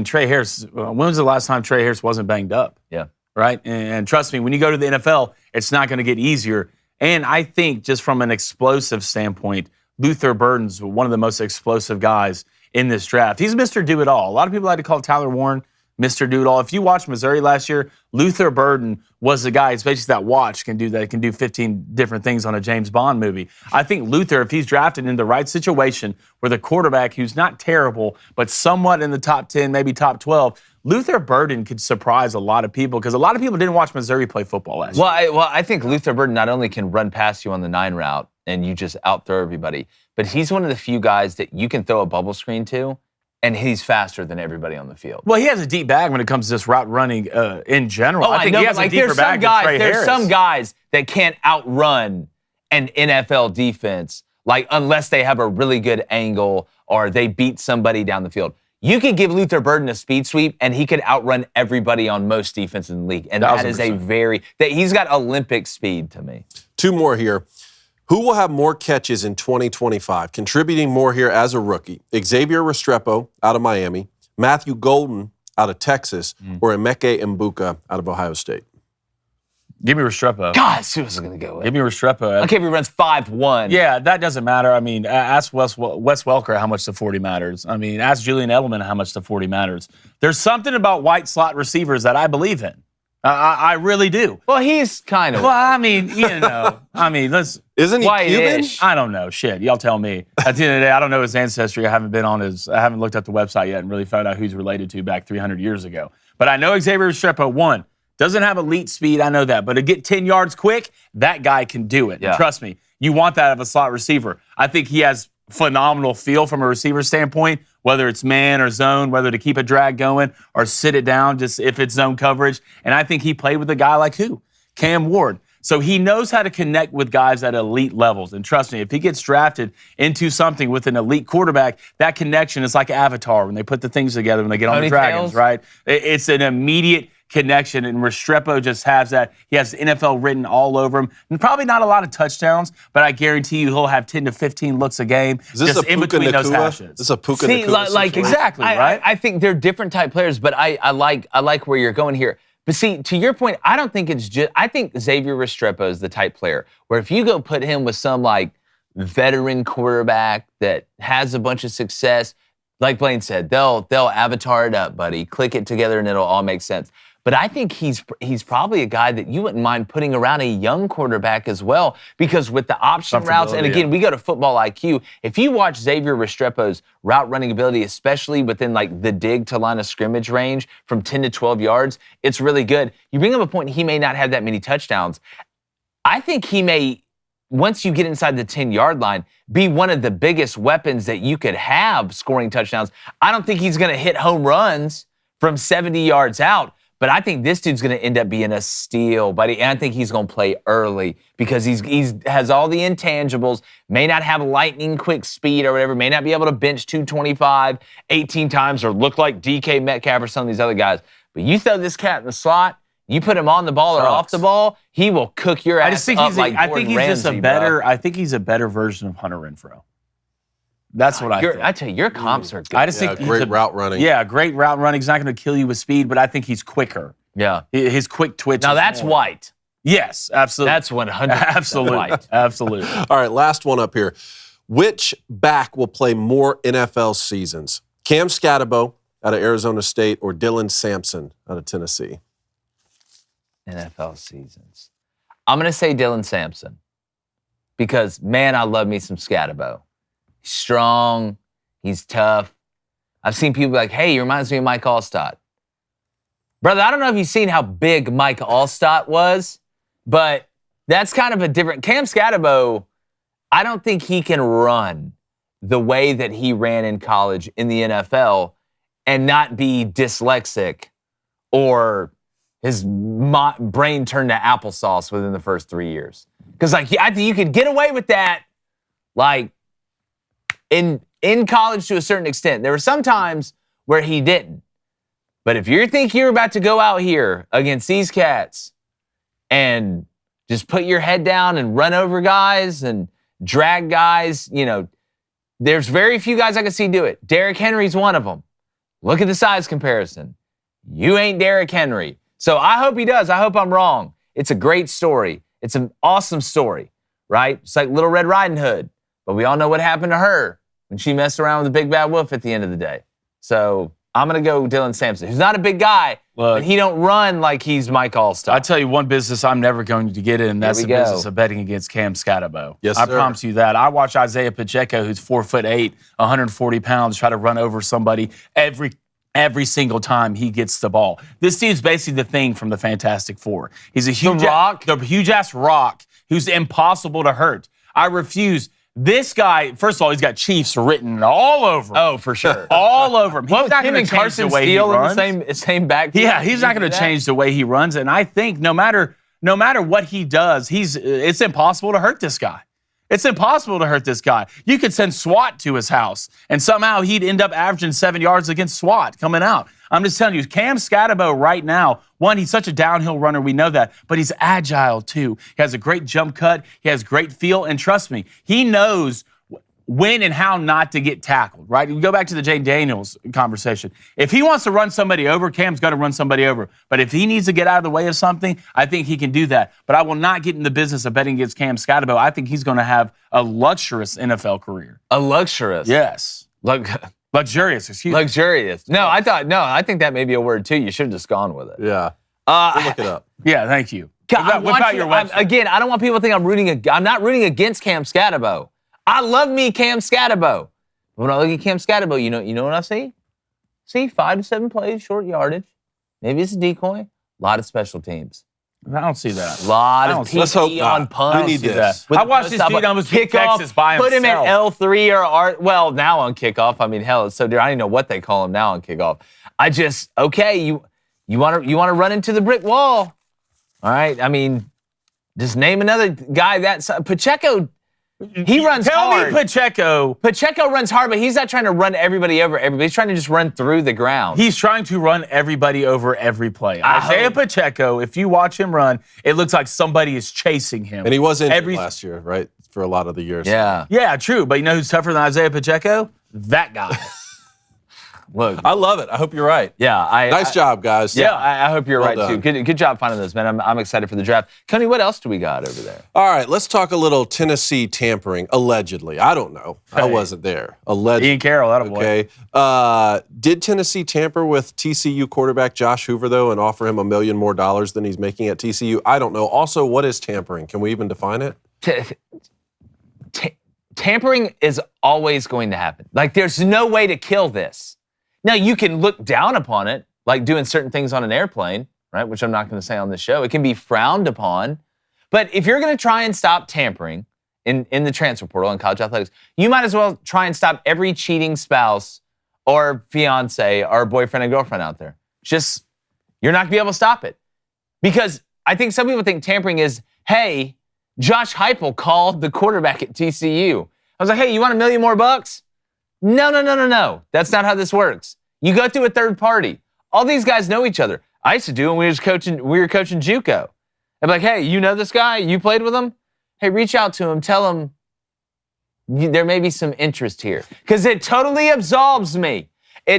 Trey Harris, when was the last time Trey Harris wasn't banged up? Yeah. Right? And trust me, when you go to the NFL, it's not going to get easier. And I think just from an explosive standpoint, Luther Burden's one of the most explosive guys in this draft. He's Mr. Do-It-All. A lot of people like to call Tyler Warren Mr. Do-It-All. If you watch Missouri last year, Luther Burden was the guy, especially that watch, can do 15 different things on a James Bond movie. I think Luther, if he's drafted in the right situation with a quarterback who's not terrible, but somewhat in the top 10, maybe top 12, Luther Burden could surprise a lot of people because a lot of people didn't watch Missouri play football last year. I think Luther Burden not only can run past you on the 9 route and you just out-throw everybody, but he's one of the few guys that you can throw a bubble screen to, and he's faster than everybody on the field. Well, he has a deep bag when it comes to this route running in general. I think he he has has a deeper bag than Trey Harris. There's some guys that can't outrun an NFL defense, like unless they have a really good angle or they beat somebody down the field. You could give Luther Burden a speed sweep, and he could outrun everybody on most defenses in the league. And that is he's got Olympic speed to me. 2 more here. Who will have more catches in 2025? Contributing more here as a rookie. Xavier Restrepo out of Miami, Matthew Golden out of Texas, or Emeka Mbuka out of Ohio State? Give me Restrepo. God, that's who I was going to go with. Give me Restrepo. Okay, if he runs 5.1. Yeah, that doesn't matter. Ask Wes Welker how much the 40 matters. Ask Julian Edelman how much the 40 matters. There's something about white slot receivers that I believe in. I really do. Well, he's kind of. Well, let's. Isn't he Cuban? I don't know. Shit, y'all tell me. At the end of the day, I don't know his ancestry. I haven't looked at the website yet and really found out who's related to back 300 years ago. But I know Xavier Restrepo, one, doesn't have elite speed. I know that. But to get 10 yards quick, that guy can do it. Yeah. Trust me. You want that of a slot receiver. I think he has phenomenal feel from a receiver standpoint, whether it's man or zone, whether to keep a drag going or sit it down just if it's zone coverage. And I think he played with a guy like who? Cam Ward. So he knows how to connect with guys at elite levels. And trust me, if he gets drafted into something with an elite quarterback, that connection is like Avatar when they put the things together when they get on the dragons, right? It's an immediate connection, and Restrepo just has that. He has NFL written all over him. And probably not a lot of touchdowns, but I guarantee you he'll have 10 to 15 looks a game is this just in between those hashes. This is a Puka Nacua exactly, right? I think they're different type players, but I like where you're going here. But see, to your point, I don't think it's just. I think Xavier Restrepo is the type player where if you go put him with some like veteran quarterback that has a bunch of success. Like Blaine said, they'll avatar it up, buddy. Click it together and it'll all make sense. But I think he's probably a guy that you wouldn't mind putting around a young quarterback as well, because with the option routes, and again, we go to football IQ. If you watch Xavier Restrepo's route running ability, especially within like the dig to line of scrimmage range from 10 to 12 yards, it's really good. You bring up a point, he may not have that many touchdowns. I think he may, once you get inside the 10-yard line, be one of the biggest weapons that you could have scoring touchdowns. I don't think he's going to hit home runs from 70 yards out, but I think this dude's going to end up being a steal, buddy. And I think he's going to play early because he's has all the intangibles, may not have lightning quick speed or whatever, may not be able to bench 225 18 times or look like DK Metcalf or some of these other guys. But you throw this cat in the slot, you put him on the ball or off the ball, he will cook your ass up like Gordon Ramsay, I think he's a better version of Hunter Renfrow. That's what I think. I tell you, your comps are good. I just think great route running. Yeah, great route running. He's not going to kill you with speed, but I think he's quicker. Yeah. His quick twitch. Now that's White. Yes, absolutely. That's 100% absolutely. White. Absolutely. All right, last one up here. Which back will play more NFL seasons? Cam Scatterbo out of Arizona State or Dylan Sampson out of Tennessee? NFL seasons. I'm going to say Dylan Sampson because, man, I love me some Scatterbo. He's strong. He's tough. I've seen people be like, hey, he reminds me of Mike Allstott. Brother, I don't know if you've seen how big Mike Allstott was, but that's kind of a different... Cam Scatterbo, I don't think he can run the way that he ran in college in the NFL and not be dyslexic or his brain turned to applesauce within the first 3 years. Because I think you could get away with that, like, in college to a certain extent. There were some times where he didn't. But if you think you're about to go out here against these cats and just put your head down and run over guys and drag guys, there's very few guys I can see do it. Derrick Henry's one of them. Look at the size comparison. You ain't Derrick Henry. So I hope he does. I hope I'm wrong. It's a great story. It's an awesome story, right? It's like Little Red Riding Hood. But we all know what happened to her when she messed around with the big bad wolf at the end of the day. So I'm going to go Dylan Sampson, who's not a big guy, but he don't run like he's Mike Allstott. I tell you one business I'm never going to get in, and that's the business of betting against Cam Scatterbo. Yes, I sir. promise you that. I watch Isaiah Pacheco, who's 4'8", 140 pounds, try to run over somebody every single time he gets the ball. This dude's basically the Thing from the Fantastic Four. He's a huge-ass rock who's impossible to hurt. I refuse. This guy, first of all, he's got Chiefs written all over him. Oh, for sure. All over him. He's not going to change the way he runs. In the same backfield. Yeah, he's not going to change the way he runs. And I think no matter what he does, it's impossible to hurt this guy. It's impossible to hurt this guy. You could send SWAT to his house, and somehow he'd end up averaging 7 yards against SWAT coming out. I'm just telling you, Cam Scatterbo right now, one, he's such a downhill runner, we know that, but he's agile too. He has a great jump cut, he has great feel, and trust me, he knows when and how not to get tackled, right? We go back to the Jay Daniels conversation. If he wants to run somebody over, Cam's got to run somebody over. But if he needs to get out of the way of something, I think he can do that. But I will not get in the business of betting against Cam Scatterbo. I think he's going to have a luxurious NFL career. A luxurious? Yes. Luxurious, excuse me. Luxurious. No, I think that may be a word too. You should have just gone with it. Yeah. We'll look it up. Yeah, thank you. What about your website? Again, I don't want people to think I'm not rooting against Cam Scatterbo. I love me Cam Scatterbo. When I look at Cam Scatterbo, you know what I see? See 5 to 7 plays, short yardage. Maybe it's a decoy. A lot of special teams. I don't see that. A lot of PT on punts. We need this. I watched this dude almost beat Texas by himself. Put him at L3 or R. Well, now on kickoff. I mean, hell, it's so dear. I don't even know what they call him now on kickoff. You want to run into the brick wall. All right. I mean, just name another guy Pacheco. He runs hard. Tell me Pacheco. Pacheco runs hard, but he's not trying to run everybody over. He's trying to just run through the ground. He's trying to run everybody over every play. Isaiah Pacheco, if you watch him run, it looks like somebody is chasing him. And he was injured last year, right? For a lot of the years. Yeah. Yeah, true. But you know who's tougher than Isaiah Pacheco? That guy. Look, I love it. I hope you're right. yeah, Nice job, guys. Yeah, I hope you're Well right done. too. Good job finding those, man. I'm excited for the draft. Coney, what else do we got over there? All right, let's talk a little Tennessee tampering, allegedly. I don't know. I Hey. wasn't there. Allegedly. Ian Carroll, that boy. Okay. Did Tennessee tamper with TCU quarterback Josh Hoover, though, and offer him $1 million more than he's making at TCU? I don't know. Also, what is tampering? Can we even define it? Tampering is always going to happen. Like, there's no way to kill this. Now, you can look down upon it, like doing certain things on an airplane, right, which I'm not going to say on the show. It can be frowned upon. But if you're going to try and stop tampering in the transfer portal in college athletics, you might as well try and stop every cheating spouse or fiance or boyfriend and girlfriend out there. Just, you're not going to be able to stop it. Because I think some people think tampering is, hey, Josh Heupel called the quarterback at TCU. I was like, hey, you want $1 million more bucks? No. That's not how this works. You go through a third party. All these guys know each other. I used to do when we were coaching JUCO. I'm like, hey, you know this guy? You played with him? Hey, reach out to him. Tell him there may be some interest here. Because it totally absolves me. So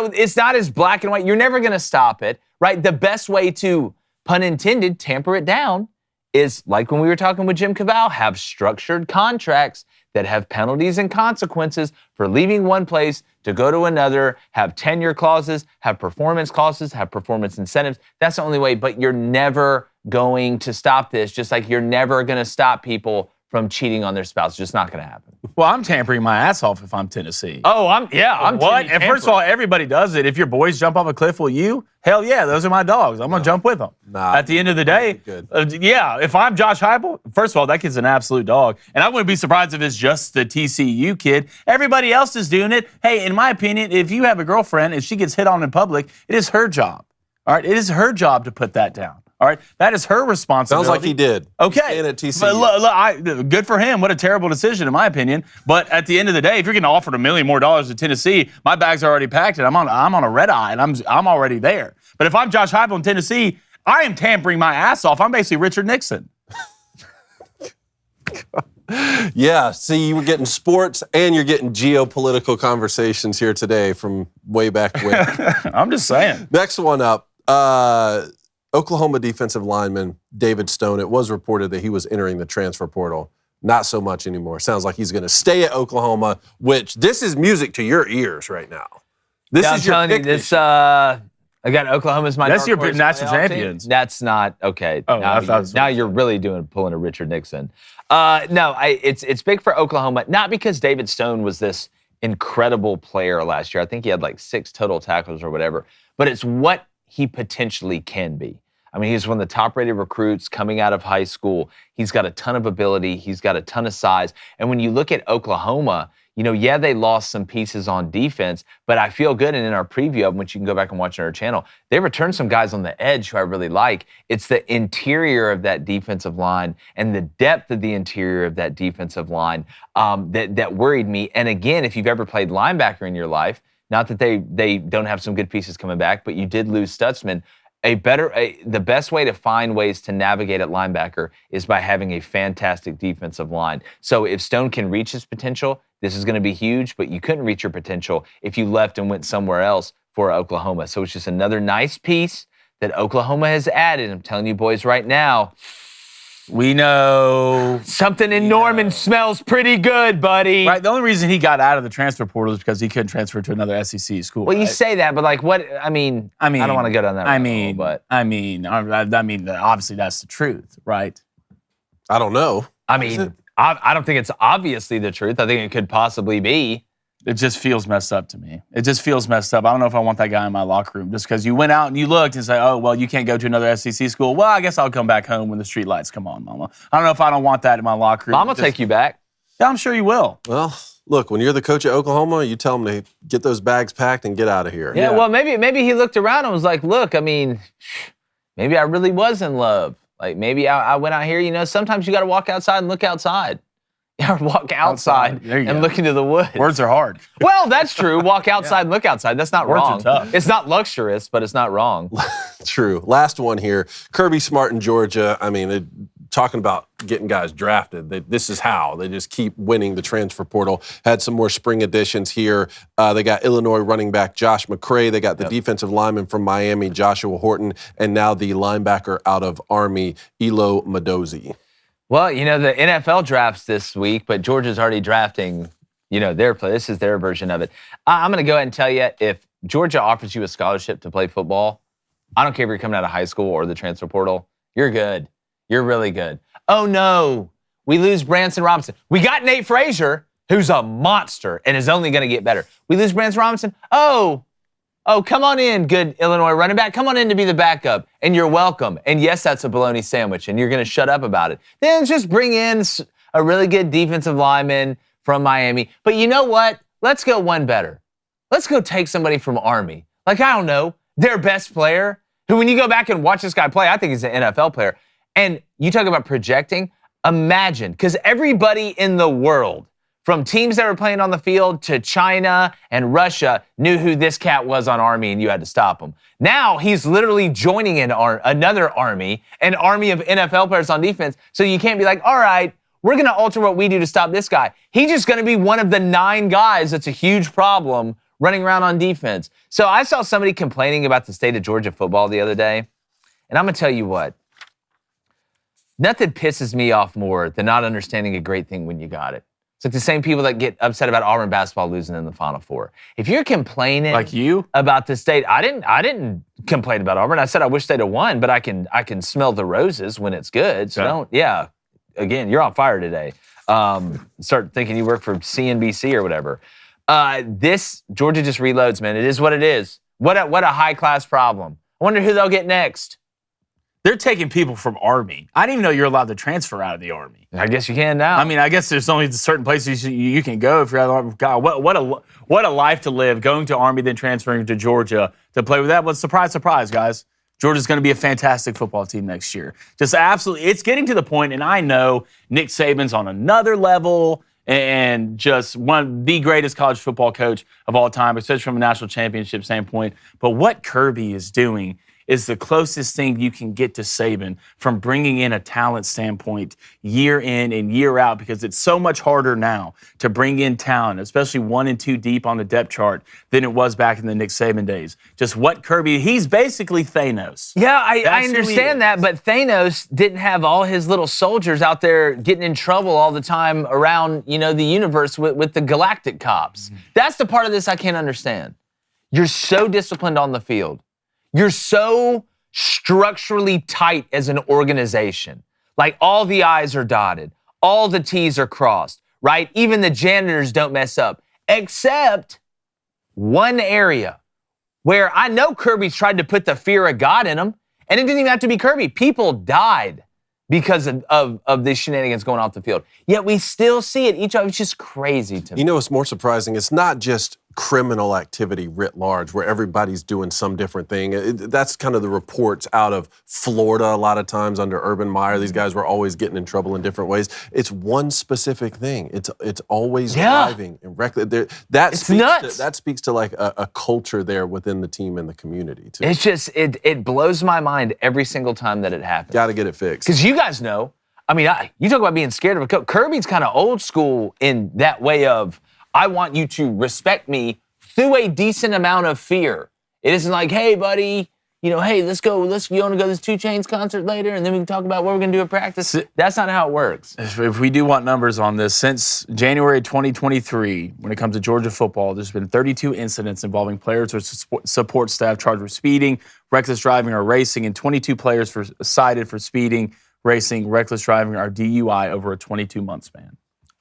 it's not as black and white. You're never going to stop it, right? The best way to, pun intended, tamper it down is, like when we were talking with Jim Cavall, have structured contracts that have penalties and consequences for leaving one place to go to another, have tenure clauses, have performance clauses, have performance incentives. That's the only way, but you're never going to stop this, just like you're never going to stop people from cheating on their spouse. It's just not going to happen. Well, I'm tampering my ass off if I'm Tennessee. Oh, I'm what? And first of all, everybody does it. If your boys jump off a cliff, will you? Hell yeah, those are my dogs. I'm going to jump with them. Nah, At the end of the day, yeah, if I'm Josh Heupel, first of all, that kid's an absolute dog. And I wouldn't be surprised if it's just the TCU kid. Everybody else is doing it. Hey, in my opinion, if you have a girlfriend and she gets hit on in public, it is her job. All right? It is her job to put that down. All right, that is her responsibility. Sounds like he did. Okay, Staying at TCU. But look, good for him. What a terrible decision, in my opinion. But at the end of the day, if you're getting offered $1 million more to Tennessee, my bags are already packed, and I'm on a red eye, and I'm already there. But if I'm Josh Heupel in Tennessee, I am tampering my ass off. I'm basically Richard Nixon. Yeah, see, you were getting sports and you're getting geopolitical conversations here today from way back when. I'm just saying. Next one up. Oklahoma defensive lineman David Stone, it was reported that he was entering the transfer portal. Not so much anymore. Sounds like he's going to stay at Oklahoma, which this is music to your ears right now. This is your pick. I got Oklahoma as my That's your dark horse national playoff team. champions. That's not okay. Oh, now you're really pulling a Richard Nixon. It's big for Oklahoma, not because David Stone was this incredible player last year. I think he had like 6 total tackles or whatever, but it's what he potentially can be. I mean, he's one of the top-rated recruits coming out of high school. He's got a ton of ability. He's got a ton of size. And when you look at Oklahoma, they lost some pieces on defense, but I feel good. And in our preview of them, which you can go back and watch on our channel, they returned some guys on the edge who I really like. It's the interior of that defensive line and the depth of the interior of that defensive line that worried me. And again, if you've ever played linebacker in your life, not that they don't have some good pieces coming back, but you did lose Stutzman. The best way to find ways to navigate at linebacker is by having a fantastic defensive line. So if Stone can reach his potential, this is going to be huge, but you couldn't reach your potential if you left and went somewhere else for Oklahoma. So it's just another nice piece that Oklahoma has added. I'm telling you boys right now, we know. Something in Norman smells pretty good, buddy. Right. The only reason he got out of the transfer portal is because he couldn't transfer to another SEC school. Well, you say that, but like what? I mean, I don't want to go down that road, but obviously that's the truth, right? I don't know. I don't think it's obviously the truth. I think it could possibly be. It just feels messed up to me. It just feels messed up. I don't know if I want that guy in my locker room just because you went out and you looked and say, oh, well, you can't go to another SEC school. Well, I guess I'll come back home when the street lights come on, Mama. I don't know if I don't want that in my locker room. Mom will take you back. Yeah, I'm sure you will. Well, look, when you're the coach at Oklahoma, you tell them to get those bags packed and get out of here. Yeah, well, maybe he looked around and was like, look, maybe I really was in love. Like maybe I went out here, sometimes you got to walk outside and look outside. Or walk outside and look into the woods. Words are hard. Well, that's true. Walk outside and look outside. That's not wrong. Words are tough. It's not luxurious, but it's not wrong. True. Last one here. Kirby Smart in Georgia. Talking about getting guys drafted. This is how. They just keep winning the transfer portal. Had some more spring additions here. They got Illinois running back Josh McCray. They got the defensive lineman from Miami, Joshua Horton, and now the linebacker out of Army, Elo Madozi. Well, the NFL drafts this week, but Georgia's already drafting, their play. This is their version of it. I'm going to go ahead and tell you, if Georgia offers you a scholarship to play football, I don't care if you're coming out of high school or the transfer portal, you're good. You're really good. Oh, no, we lose Branson Robinson. We got Nate Frazier, who's a monster and is only going to get better. We lose Branson Robinson. Oh, come on in, good Illinois running back. Come on in to be the backup, and you're welcome. And yes, that's a bologna sandwich, and you're going to shut up about it. Then just bring in a really good defensive lineman from Miami. But you know what? Let's go one better. Let's go take somebody from Army. Like, I don't know, their best player, who when you go back and watch this guy play, I think he's an NFL player. And you talk about projecting, imagine, because everybody in the world, from teams that were playing on the field to China and Russia, knew who this cat was on Army, and you had to stop him. Now he's literally joining another Army, an army of NFL players on defense. So you can't be like, all right, we're going to alter what we do to stop this guy. He's just going to be one of the 9 guys that's a huge problem running around on defense. So I saw somebody complaining about the state of Georgia football the other day, and I'm going to tell you what. Nothing pisses me off more than not understanding a great thing when you got it. It's like the same people that get upset about Auburn basketball losing in the Final Four. If you're complaining like you about the state, I didn't complain about Auburn. I said I wish they'd have won, but I can smell the roses when it's good. So again, you're on fire today. Start thinking you work for CNBC or whatever. This Georgia just reloads, man. It is what it is. What a high class problem. I wonder who they'll get next. They're taking people from Army. I didn't even know you're allowed to transfer out of the Army. I guess you can now. I mean, I guess there's only certain places you can go if you're out of the Army. God, what a life to live, going to Army, then transferring to Georgia to play with that. But surprise, surprise, guys. Georgia's going to be a fantastic football team next year. Just absolutely. It's getting to the point, and I know Nick Saban's on another level and just one of the greatest college football coach of all time, especially from a national championship standpoint. But what Kirby is doing is the closest thing you can get to Saban from bringing in a talent standpoint year in and year out, because it's so much harder now to bring in talent, especially 1 and 2 deep on the depth chart, than it was back in the Nick Saban days. Just what Kirby, he's basically Thanos. Yeah, I understand that, but Thanos didn't have all his little soldiers out there getting in trouble all the time around, the universe with the galactic cops. Mm-hmm. That's the part of this I can't understand. You're so disciplined on the field. You're so structurally tight as an organization. Like, all the I's are dotted. All the T's are crossed, right? Even the janitors don't mess up, except one area where I know Kirby's tried to put the fear of God in them, and it didn't even have to be Kirby. People died because of the shenanigans going off the field. Yet we still see it. It's just crazy to me. What's more surprising? It's not just criminal activity writ large where everybody's doing some different thing. That's kind of the reports out of Florida a lot of times under Urban Meyer. These guys were always getting in trouble in different ways. It's one specific thing. It's always driving and reckless. It's nuts. That speaks to like a culture there within the team and the community too. It's just, it blows my mind every single time that it happens. Got to get it fixed. Because you guys know, you talk about being scared of a coach. Kirby's kind of old school in that way of, I want you to respect me through a decent amount of fear. It isn't like, hey, buddy, hey, you want to go to this 2 Chainz concert later, and then we can talk about what we're going to do at practice? That's not how it works. If we do want numbers on this, since January 2023, when it comes to Georgia football, there's been 32 incidents involving players or support staff charged with speeding, reckless driving, or racing, and 22 players cited for speeding, racing, reckless driving, or DUI over a 22-month span.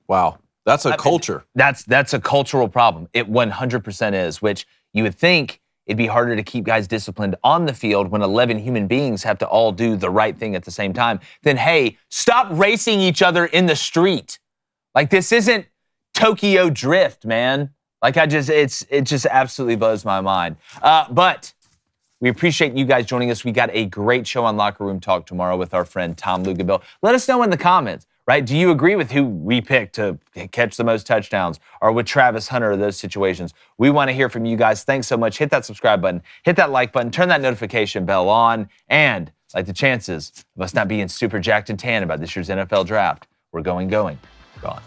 Wow. That's a culture. That's a cultural problem. It 100% is, which you would think it'd be harder to keep guys disciplined on the field when 11 human beings have to all do the right thing at the same time. Then, hey, stop racing each other in the street. Like, this isn't Tokyo Drift, man. Like, it just absolutely blows my mind. But we appreciate you guys joining us. We got a great show on Locker Room Talk tomorrow with our friend Tom Lugabill. Let us know in the comments. Right? Do you agree with who we picked to catch the most touchdowns, or with Travis Hunter or those situations? We want to hear from you guys. Thanks so much. Hit that subscribe button, hit that like button, turn that notification bell on, and like the chances of us not being super jacked and tan about this year's NFL draft, we're going, gone.